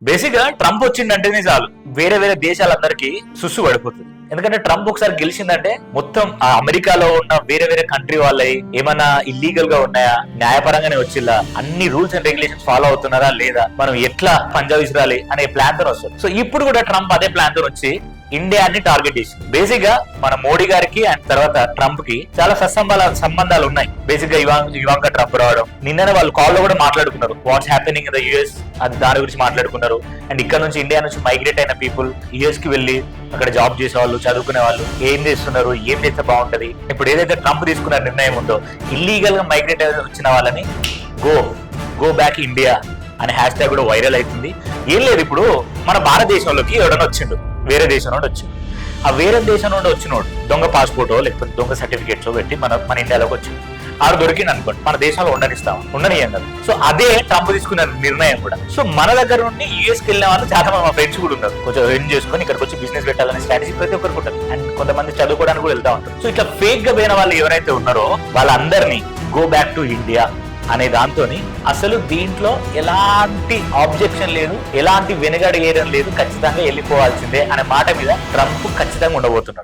Basic గా Trump వచ్చిందంటేనే చాలు వేరే వేరే దేశాలందరికీ సుస్సు పడిపోతుంది. ఎందుకంటే ట్రంప్ ఒకసారి గెలిచిందంటే మొత్తం ఆ అమెరికాలో ఉన్న వేరే వేరే కంట్రీ వాళ్ళవి ఏమన్నా ఇల్లీగల్ గా ఉన్నాయా, న్యాయపరంగానే వచ్చిల్లా, అన్ని రూల్స్ అండ్ రెగ్యులేషన్స్ ఫాలో అవుతున్నారా లేదా, మనం ఎట్లా పంజాబ్ విసిరాలి అనే ప్లాన్ తో వస్తుంది. సో ఇప్పుడు కూడా ట్రంప్ అదే ప్లాన్ తో వచ్చి ఇండియాని టార్గెట్ చేసి బేసిక్ గా మన మోడీ గారికి అండ్ తర్వాత ట్రంప్ కి చాలా సంబంధాలు ఉన్నాయి. బేసిక్ గా ఇవాంకా ట్రంప్ రావడం, నిన్ననే వాళ్ళు కాల్ లో కూడా మాట్లాడుకున్నారు what's happening in the US, అది దాని గురించి మాట్లాడుకున్నారు. అండ్ ఇక్కడ నుంచి ఇండియా నుంచి మైగ్రేట్ అయిన పీపుల్ యుఎస్ కి వెళ్ళి అక్కడ జాబ్ చేసే వాళ్ళు, చదువుకునే వాళ్ళు ఏం చేస్తున్నారు, ఏం చేస్తే బాగుంటది. ఇప్పుడు ఏదైతే ట్రంప్ తీసుకున్న నిర్ణయం ఉందో ఇల్లీగల్ గా మైగ్రేట్ వచ్చిన వాళ్ళని గో బ్యాక్ ఇండియా అనే హ్యాష్ ట్యాగ్ కూడా వైరల్ అవుతుంది. ఏం లేదు, ఇప్పుడు మన భారతదేశంలోకి ఎవడన్నా వచ్చిండు, వేరే దేశం నుండి వచ్చిండు. ఆ వేరే దేశం నుండి వచ్చినోడు దొంగ పాస్పోర్టో లేకపోతే దొంగ సర్టిఫికేట్స్ పెట్టి మన ఇండియాలోకి వచ్చింది. ఆడు దొరికింది అనుకోండి, మన దేశంలో ఉండనియం కదా. సో అదే ట్రంప్ తీసుకున్న నిర్ణయం కూడా. సో మన దగ్గర నుండి యూఎస్కి వెళ్ళిన వాళ్ళు చాలా మంది మా ఫ్రెండ్స్ కూడా ఉన్నారు. కొంచెం ఎర్న్ చేసుకొని ఇక్కడికి వచ్చి బిజినెస్ పెట్టాలనే స్ట్రాటజీ ప్రతి ఒక్కరికి ఉంటుంది. అండ్ కొంతమంది చదువుకోవడానికి కూడా వెళ్తా ఉంటారు. సో ఇట్లా ఫేక్ గా పోయిన వాళ్ళు ఎవరైతే ఉన్నారో వాళ్ళందరినీ గో బ్యాక్ టు ఇండియా అనే దాంతో అసలు దీంట్లో ఎలాంటి ఆబ్జెక్షన్ లేదు, ఎలాంటి వెనుగడేయడం లేదు, ఖచ్చితంగా వెళ్ళిపోవాల్సిందే అనే మాట మీద ట్రంప్ ఖచ్చితంగా ఉండబోతున్నాడు.